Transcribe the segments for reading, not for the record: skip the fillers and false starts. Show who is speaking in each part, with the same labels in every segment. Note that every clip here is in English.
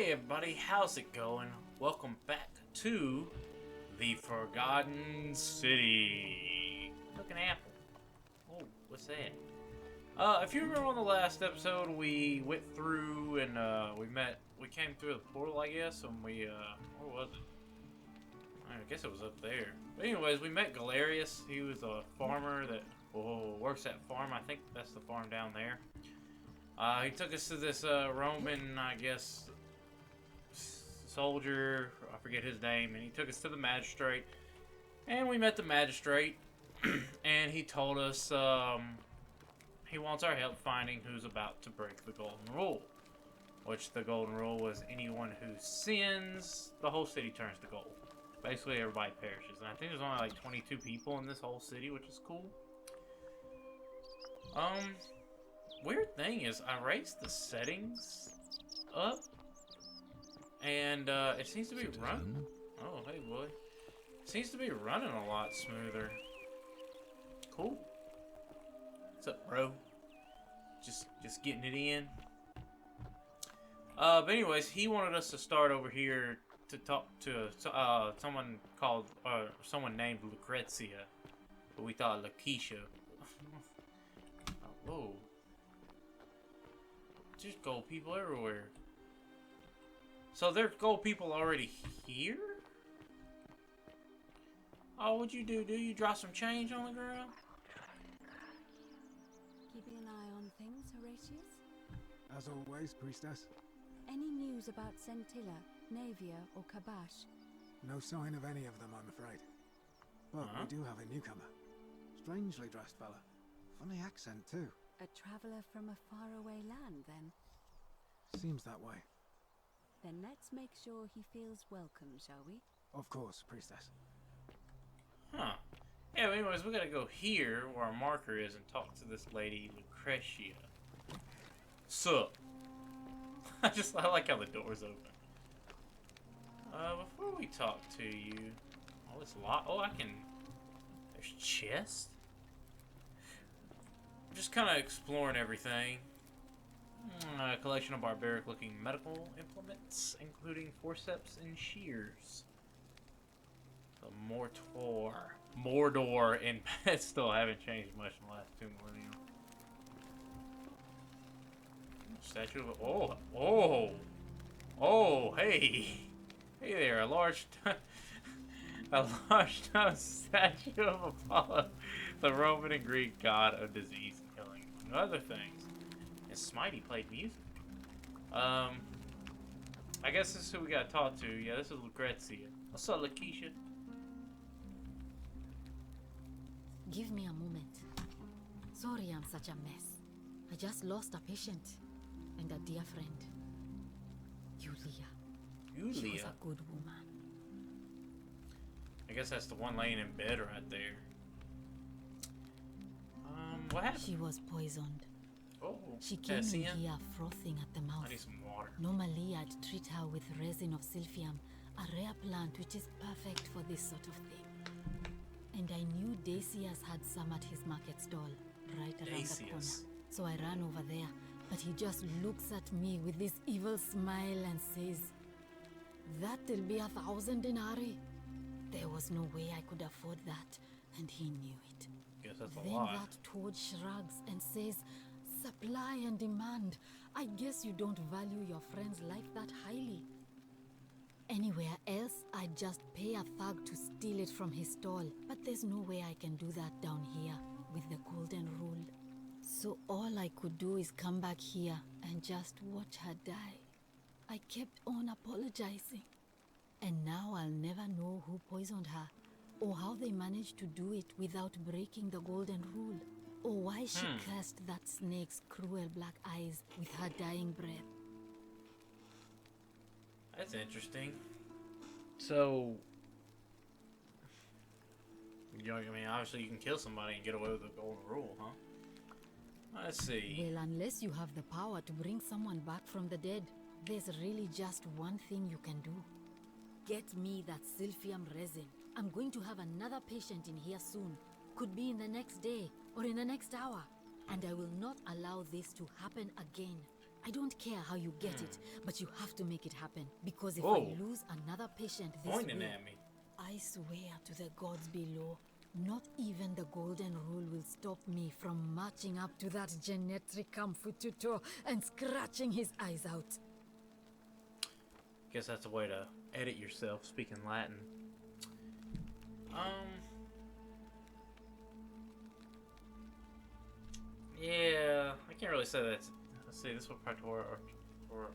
Speaker 1: Hey everybody, how's it going? Welcome back to the Forgotten City. Look, an apple. Oh, what's that? If you remember on the last episode, we went through and we came through the portal, I guess, and where was it? I guess it was up there. But anyways, we met Galerius. He was a farmer that works at farm. I think that's the farm down there. He took us to this Roman, I guess, soldier, I forget his name, and he took us to the magistrate, and we met the magistrate, and he told us he wants our help finding who's about to break the golden rule, which the golden rule was anyone who sins, the whole city turns to gold. Basically, everybody perishes, and I think there's only like 22 people in this whole city, which is cool. Weird thing is, I raised the settings up, and it seems to be running. Oh, hey, boy. It seems to be running a lot smoother. Cool. What's up, bro? Just getting it in. But anyways, he wanted us to start over here to talk to someone named Lucrezia, but we thought Lakeisha. Whoa. Just gold people everywhere. So there's gold people already here? Oh, what'd you do? Do you drop some change on the ground?
Speaker 2: Keeping an eye on things, Horatius?
Speaker 3: As always, priestess.
Speaker 2: Any news about Centilla, Navia, or Kabash?
Speaker 3: No sign of any of them, I'm afraid. But we do have a newcomer. Strangely dressed fella. Funny accent, too.
Speaker 2: A traveler from a faraway land, then?
Speaker 3: Seems that way.
Speaker 2: Then let's make sure he feels welcome, shall we?
Speaker 3: Of course, priestess.
Speaker 1: Huh. Yeah, but anyways, we gotta go here where our marker is and talk to this lady, Lucretia. Sup? I like how the door's open. Before we talk to you... Oh, it's locked. Oh, I can... There's chests? Just kind of exploring everything. A collection of barbaric-looking medical implements, including forceps and shears. The Mordor and still haven't changed much in the last 2 millennia. Statue of hey there, a large statue of Apollo, the Roman and Greek god of disease and killing, among other things. And Smitey played music. I guess this is who we gotta talk to. Yeah, this is Lucrezia. What's up, Lakeisha?
Speaker 4: Give me a moment. Sorry I'm such a mess. I just lost a patient and a dear friend. Yulia. She was a good woman.
Speaker 1: I guess that's the one laying in bed right there. What happened?
Speaker 4: She was poisoned.
Speaker 1: Oh,
Speaker 4: she came in here frothing at the mouth.
Speaker 1: I need some water.
Speaker 4: Normally I'd treat her with resin of silphium, a rare plant which is perfect for this sort of thing. And I knew Dacius had some at his market stall, right around the corner. So I ran over there, but he just looks at me with this evil smile and says, "That'll be 1,000 denarii." There was no way I could afford that, and he knew it.
Speaker 1: Guess that's a
Speaker 4: then
Speaker 1: lot.
Speaker 4: that toad shrugs and says, "Supply and demand. I guess you don't value your friend's life that highly." Anywhere else, I'd just pay a thug to steal it from his stall. But there's no way I can do that down here with the golden rule. So all I could do is come back here and just watch her die. I kept on apologizing. And now I'll never know who poisoned her, or how they managed to do it without breaking the golden rule, or why she cursed that snake's cruel black eyes with her dying breath.
Speaker 1: That's interesting. So, I mean, obviously you can kill somebody and get away with the golden rule, huh? Let's see.
Speaker 4: Well, unless you have the power to bring someone back from the dead, there's really just one thing you can do. Get me that silphium resin. I'm going to have another patient in here soon. Could be in the next day or in the next hour. And I will not allow this to happen again. I don't care how you get it, but you have to make it happen. Because if
Speaker 1: Whoa.
Speaker 4: I lose another patient this
Speaker 1: Pointing
Speaker 4: way,
Speaker 1: at me.
Speaker 4: I swear to the gods below, not even the golden rule will stop me from marching up to that Genetri Camfututo and scratching his eyes out.
Speaker 1: Guess that's a way to edit yourself speaking Latin. Yeah, I can't really say that's. Let's see, this one Praetor or well,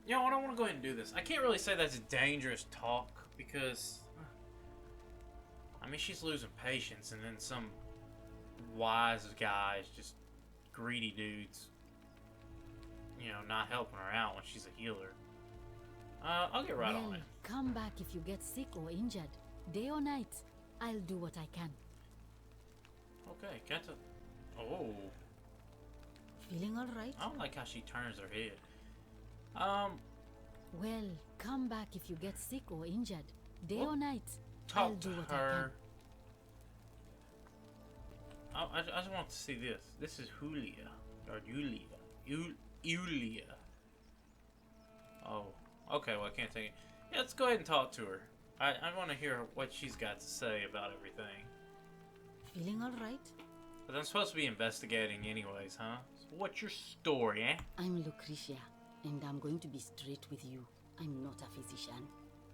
Speaker 1: you know what? I want to go ahead and do this. I can't really say that's dangerous talk because, I mean, she's losing patience, and then some wise guys, just greedy dudes, you know, not helping her out when she's a healer. I'll get right on it.
Speaker 4: Come back if you get sick or injured. Day or night, I'll do what I can.
Speaker 1: Okay, Kenta. Oh,
Speaker 4: Feeling all right?
Speaker 1: I don't like how she turns her head.
Speaker 4: Well, come back if you get sick or injured. Day
Speaker 1: Well,
Speaker 4: or night,
Speaker 1: talk
Speaker 4: I'll
Speaker 1: to
Speaker 4: do what I
Speaker 1: her. I just want to see this. This is Julia. Or Julia. Julia. Oh, okay, well, I can't take it. Yeah, let's go ahead and talk to her. I want to hear what she's got to say about everything.
Speaker 4: can. Feeling all right?
Speaker 1: But I'm supposed to be investigating anyways, huh? So what's your story, eh?
Speaker 4: I'm Lucretia, and I'm going to be straight with you. I'm not a physician.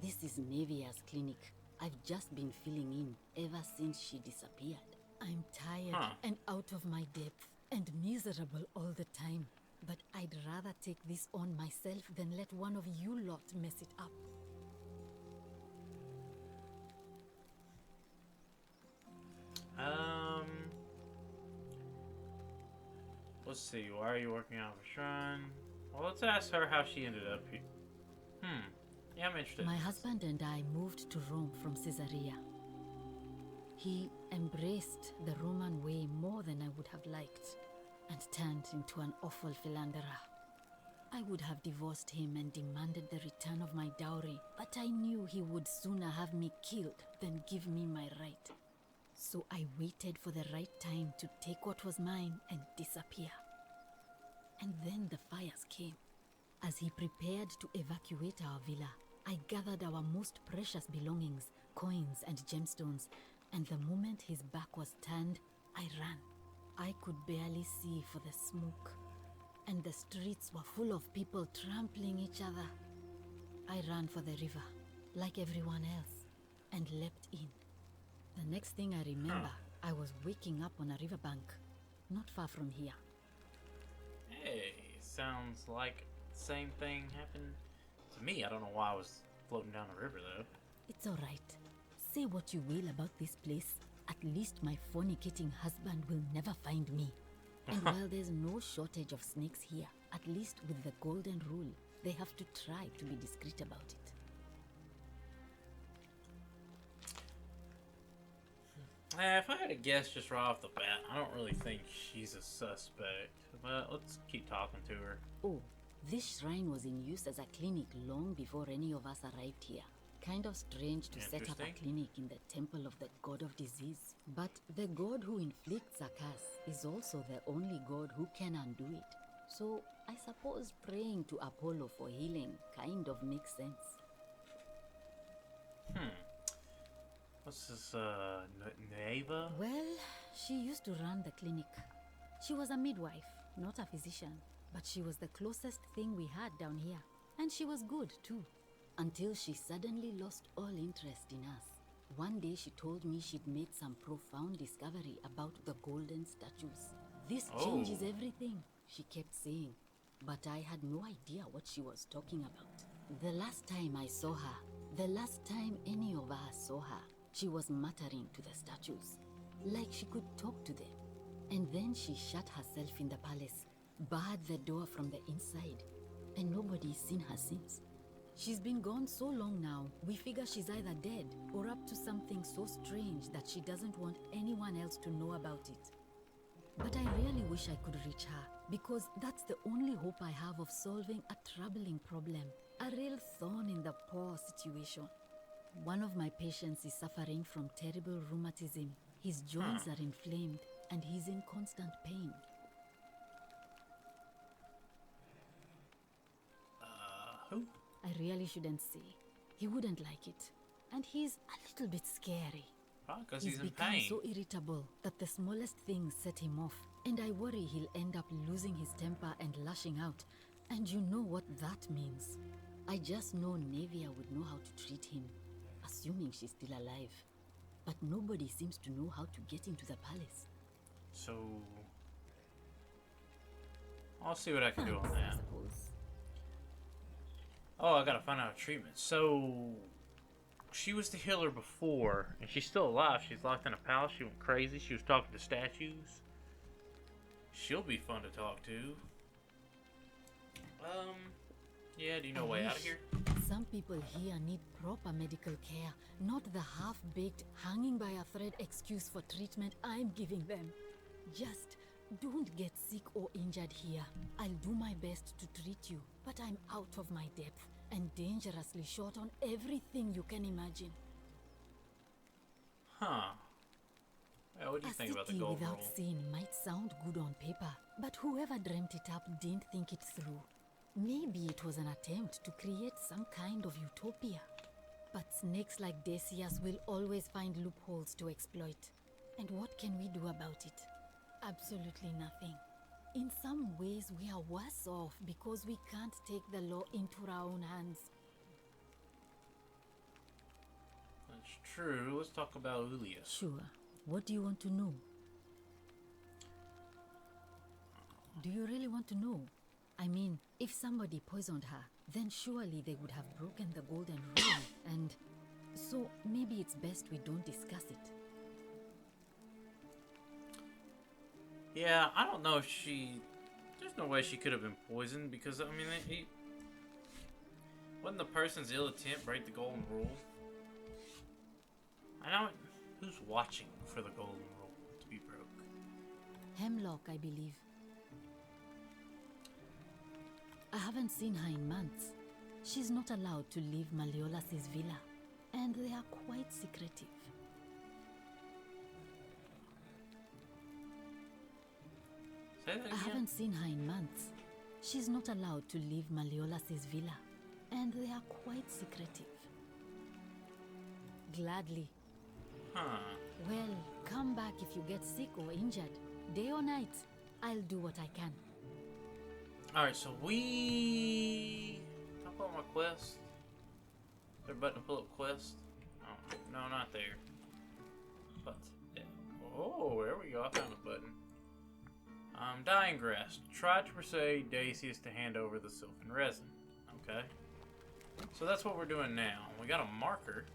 Speaker 4: This is Nevia's clinic. I've just been filling in ever since she disappeared. I'm tired and out of my depth and miserable all the time. But I'd rather take this on myself than let one of you lot mess it up.
Speaker 1: Let's see. Why are you working out of a shrine? Well, let's ask her how she ended up here. Yeah, I'm interested.
Speaker 4: My husband and I moved to Rome from Caesarea. He embraced the Roman way more than I would have liked and turned into an awful philanderer. I would have divorced him and demanded the return of my dowry, but I knew he would sooner have me killed than give me my right. So I waited for the right time to take what was mine and disappear. And then the fires came. As he prepared to evacuate our villa, I gathered our most precious belongings, coins and gemstones, and the moment his back was turned, I ran. I could barely see for the smoke, and the streets were full of people trampling each other. I ran for the river, like everyone else, and leapt in. The next thing I remember, I was waking up on a riverbank, not far from here.
Speaker 1: Hey, sounds like the same thing happened to me. I don't know why I was floating down the river, though.
Speaker 4: It's all right. Say what you will about this place. At least my fornicating husband will never find me. And while there's no shortage of snakes here, at least with the golden rule, they have to try to be discreet about it.
Speaker 1: If I had to guess just right off the bat, I don't really think she's a suspect. But let's keep talking to her.
Speaker 4: Oh, this shrine was in use as a clinic long before any of us arrived here. Kind of strange to set up a
Speaker 1: Interesting.
Speaker 4: clinic in the temple of the god of disease. But the god who inflicts a curse is also the only god who can undo it. So I suppose praying to Apollo for healing kind of makes sense.
Speaker 1: What's this, Neva?
Speaker 4: Well, she used to run the clinic. She was a midwife, not a physician, but she was the closest thing we had down here. And she was good, too. Until she suddenly lost all interest in us. One day she told me she'd made some profound discovery about the golden statues. This changes everything, she kept saying. But I had no idea what she was talking about. The last time I saw her, the last time any of us saw her, she was muttering to the statues, like she could talk to them. And then she shut herself in the palace, barred the door from the inside, and nobody's seen her since. She's been gone so long now, we figure she's either dead or up to something so strange that she doesn't want anyone else to know about it. But I really wish I could reach her, because that's the only hope I have of solving a troubling problem, a real thorn in the paw situation. One of my patients is suffering from terrible rheumatism. His joints are inflamed, and he's in constant pain.
Speaker 1: Who?
Speaker 4: I really shouldn't say. He wouldn't like it. And he's a little bit scary.
Speaker 1: Probably because he's in
Speaker 4: become
Speaker 1: pain.
Speaker 4: so irritable that the smallest things set him off. And I worry he'll end up losing his temper and lashing out. And you know what that means. I just know Navia would know how to treat him, assuming she's still alive. But nobody seems to know how to get into the palace.
Speaker 1: So... I'll see what I can do on
Speaker 4: I
Speaker 1: that.
Speaker 4: suppose.
Speaker 1: Oh, I gotta find out a treatment. So... She was the healer before, and she's still alive. She's locked in a palace. She went crazy. She was talking to statues. She'll be fun to talk to. Yeah, do you know a way out of here?
Speaker 4: Some people here need proper medical care, not the half-baked, hanging by a thread excuse for treatment I'm giving them. Just don't get sick or injured here. I'll do my best to treat you, but I'm out of my depth and dangerously short on everything you can imagine.
Speaker 1: Huh. Well, what do you think about the
Speaker 4: city
Speaker 1: gold
Speaker 4: without
Speaker 1: roll?
Speaker 4: sin might sound good on paper, but whoever dreamt it up didn't think it through. Maybe it was an attempt to create some kind of utopia. But snakes like Decius will always find loopholes to exploit. And what can we do about it? Absolutely nothing. In some ways, we are worse off because we can't take the law into our own hands.
Speaker 1: That's true. Let's talk about Ulias.
Speaker 4: Sure. What do you want to know? Do you really want to know? I mean, if somebody poisoned her, then surely they would have broken the golden rule, and so maybe it's best we don't discuss it.
Speaker 1: Yeah, I don't know if she... There's no way she could have been poisoned, because, I mean, wouldn't the person's ill intent break the golden rule? I know... Who's watching for the golden rule to be broke?
Speaker 4: Hemlock, I believe. I haven't seen her in months. She's not allowed to leave Malleolus' villa, and they are quite secretive.
Speaker 1: Say that
Speaker 4: I
Speaker 1: again?
Speaker 4: haven't seen her in months. She's not allowed to leave Malleolus' villa, and they are quite secretive. Gladly.
Speaker 1: Huh.
Speaker 4: Well, come back if you get sick or injured. Day or night, I'll do what I can.
Speaker 1: Alright, so we... Can I pull up my quest? Is there a button to pull up quest? Oh, no, not there. But, yeah. Oh, there we go. I found a button. Dying Grass. Try to persuade Decius to hand over the sylvan resin. Okay. So that's what we're doing now. We got a marker.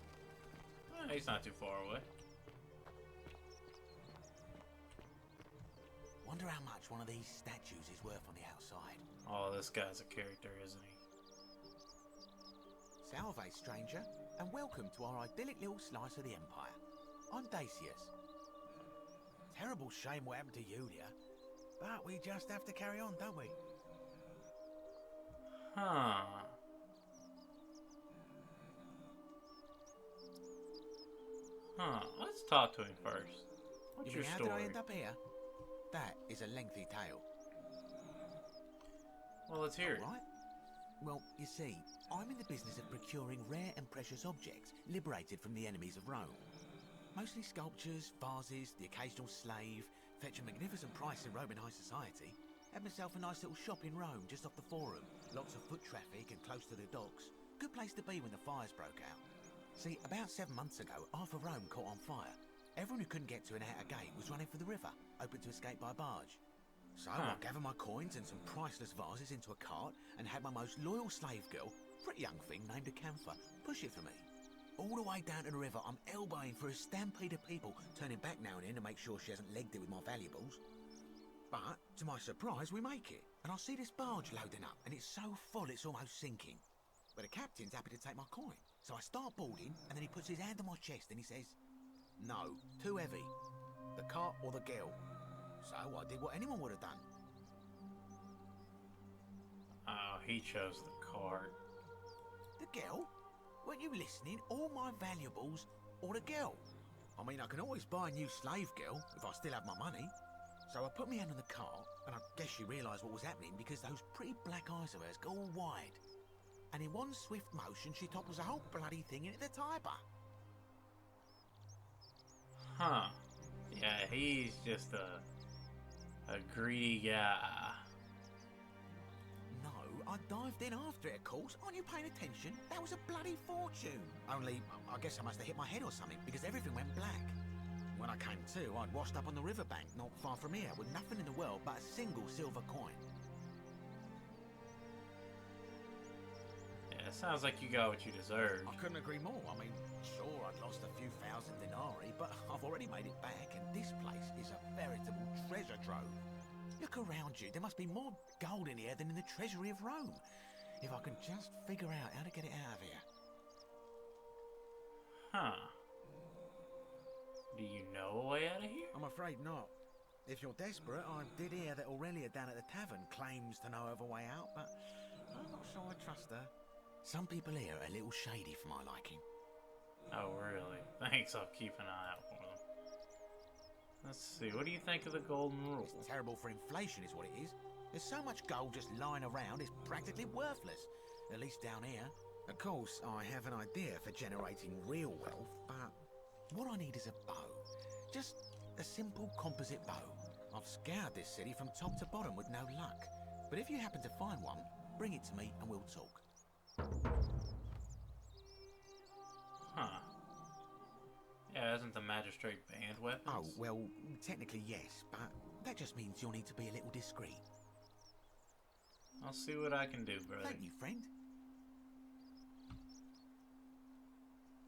Speaker 1: He's not too far away.
Speaker 5: Wonder how much one of these statues is worth on the outside.
Speaker 1: Oh, this guy's a character, isn't he?
Speaker 5: Salve, stranger, and welcome to our idyllic little slice of the Empire. I'm Decius. Terrible shame what happened to Yulia, but we just have to carry on, don't we?
Speaker 1: Huh. Let's talk to him first. What's
Speaker 5: You
Speaker 1: your
Speaker 5: mean, how did I
Speaker 1: story?
Speaker 5: end up here? That is a lengthy tale.
Speaker 1: Well, let's hear it.
Speaker 5: All right. Well, you see, I'm in the business of procuring rare and precious objects liberated from the enemies of Rome. Mostly sculptures, vases, the occasional slave, fetch a magnificent price in Roman high society. Had myself a nice little shop in Rome, just off the Forum. Lots of foot traffic and close to the docks. Good place to be when the fires broke out. See, about 7 months ago, half of Rome caught on fire. Everyone who couldn't get to an outer gate was running for the river, open to escape by barge. So I gathered my coins and some priceless vases into a cart and had my most loyal slave girl, pretty young thing named Acantha, push it for me. All the way down to the river, I'm elbowing through a stampede of people, turning back now and then to make sure she hasn't legged it with my valuables. But, to my surprise, we make it, and I see this barge loading up, and it's so full it's almost sinking. But the captain's happy to take my coin, so I start boarding, and then he puts his hand on my chest and he says, "No, too heavy. The cart or the girl." So I did what anyone would have done.
Speaker 1: Oh, he chose the cart.
Speaker 5: The girl? Weren't you listening? All my valuables or the girl? I mean, I can always buy a new slave girl if I still have my money. So I put my hand on the cart, and I guess she realised what was happening because those pretty black eyes of hers go all wide. And in one swift motion, she topples the whole bloody thing into the tyre bar.
Speaker 1: Huh. Yeah, he's just a greedy guy.
Speaker 5: No, I dived in after it, of course. Aren't you paying attention? That was a bloody fortune. Only, I guess I must have hit my head or something, because everything went black. When I came to, I'd washed up on the riverbank, not far from here, with nothing in the world but a single silver coin.
Speaker 1: Yeah, it sounds like you got what you deserved.
Speaker 5: I couldn't agree more. I mean, sure, I'd lost a few thousand denarii, but I've already made it back, and this place is a veritable treasure trove. Look around you. There must be more gold in here than in the treasury of Rome. If I can just figure out how to get it out of here.
Speaker 1: Huh. Do you know a way out of here?
Speaker 5: I'm afraid not. If you're desperate, I did hear that Aurelia down at the tavern claims to know of a way out, but I'm not sure I trust her. Some people here are a little shady for my liking.
Speaker 1: Oh, really? Thanks, I'll keep an eye out for them. Let's see, what do you think of the golden rule?
Speaker 5: It's terrible for inflation is what it is. There's so much gold just lying around, it's practically worthless. At least down here. Of course, I have an idea for generating real wealth, but what I need is a bow. Just a simple composite bow. I've scoured this city from top to bottom with no luck. But if you happen to find one, bring it to me and we'll talk.
Speaker 1: Huh. Yeah, isn't the magistrate banned weapons?
Speaker 5: Oh, well, technically yes, but that just means you'll need to be a little discreet.
Speaker 1: I'll see what I can do, brother.
Speaker 5: Thank you, friend.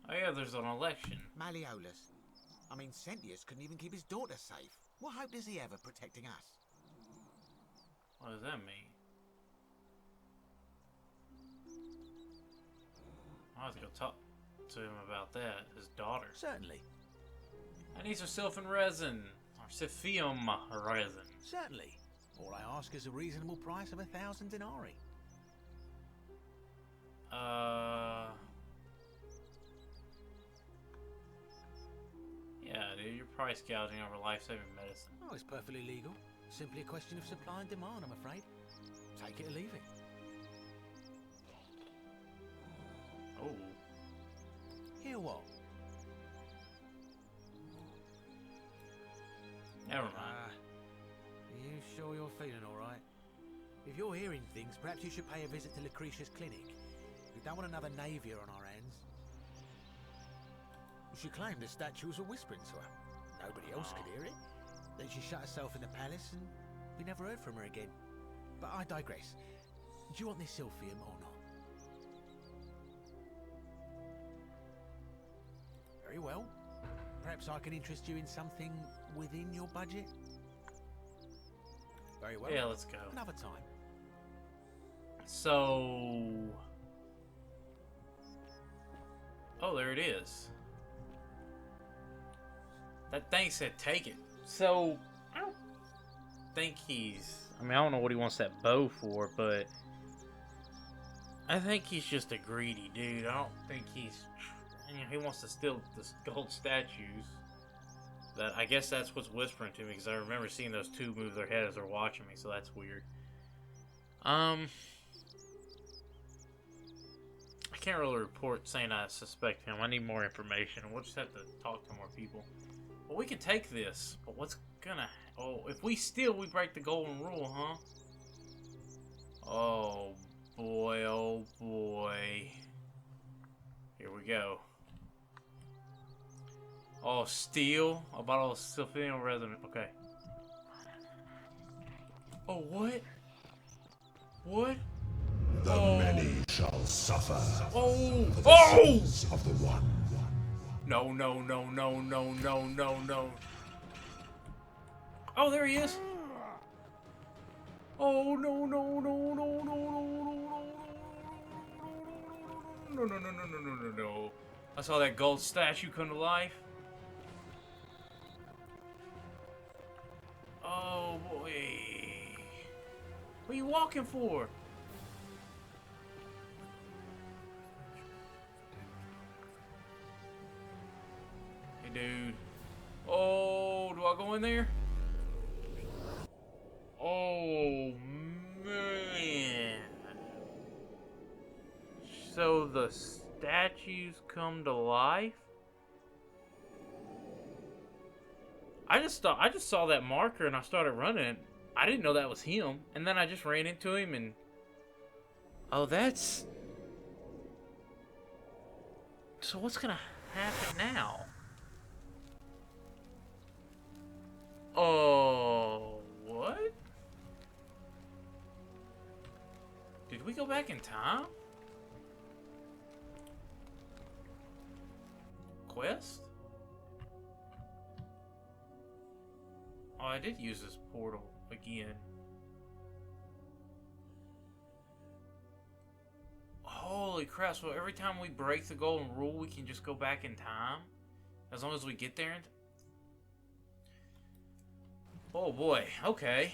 Speaker 1: Oh yeah, there's an election.
Speaker 5: Malleolus. I mean, Sentius couldn't even keep his daughter safe. What hope does he have of protecting us?
Speaker 1: What does that mean? I'll have to go talk to him about that, his daughter.
Speaker 5: Certainly.
Speaker 1: I need some sylphin resin, or Siphium resin.
Speaker 5: Certainly. All I ask is a reasonable price of 1,000 denarii.
Speaker 1: Yeah, dude, you're price gouging over life-saving medicine.
Speaker 5: Oh, it's perfectly legal. Simply a question of supply and demand, I'm afraid. Take it or leave it.
Speaker 1: Oh.
Speaker 5: Hear what?
Speaker 1: Never mind.
Speaker 5: Are you sure you're feeling alright? If you're hearing things, perhaps you should pay a visit to Lucretia's clinic. We don't want another Navier on our hands. She claimed the statues were whispering to her. Nobody else could hear it. Then she shut herself in the palace and we never heard from her again. But I digress. Do you want this Sylphium or not? Very well. Perhaps I can interest you in something within your budget? Very well.
Speaker 1: Yeah, let's go.
Speaker 5: Another time.
Speaker 1: So... Oh, there it is. That thing said take it. So, I don't think he's... I mean, I don't know what he wants that bow for, but... I think he's just a greedy dude. I don't think he's... You know, he wants to steal the gold statues. That I guess that's what's whispering to me, because I remember seeing those two move their head as they're watching me, so that's weird. I can't really report saying I suspect him. I need more information. We'll just have to talk to more people. Well, we can take this, but what's gonna... Oh, if we steal, we break the golden rule, huh? Oh, boy, oh, boy. Here we go. Oh, steal? I bought all the Sylphium resin. Okay. Oh, what? What?
Speaker 6: The many shall suffer.
Speaker 1: Oh!
Speaker 6: For the
Speaker 1: Oh!
Speaker 6: sins of the one.
Speaker 1: No, no, no, no, no, no, no, no. Oh, there he is. Oh, no, no, no, no, no, no, no, no, no, no, no, no, no, no, no, no. I saw that gold statue come to life. Oh, boy. What are you walking for? Hey, dude. go in there? Oh, man. So the statues come to life? I just saw that marker and I started running. I didn't know that was him. And then I just ran into him and... Oh, that's... So what's gonna happen now? Oh, what? Did we go back in time? Quest? Oh, I did use this portal again. Holy crap, so every time we break the golden rule, we can just go back in time? As long as we get there? Oh boy, okay.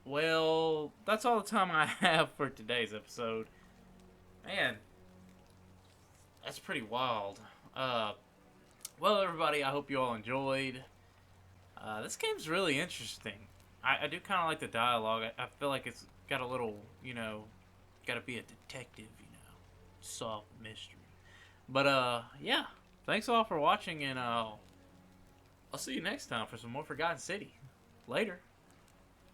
Speaker 1: Well, that's all the time I have for today's episode. Man, that's pretty wild. Well, everybody, I hope you all enjoyed. This game's really interesting. I do kind of like the dialogue. I feel like it's got a little, you know, gotta be a detective, you know, solve the mystery. But, yeah. Thanks all for watching, and I'll see you next time for some more Forgotten City. Later.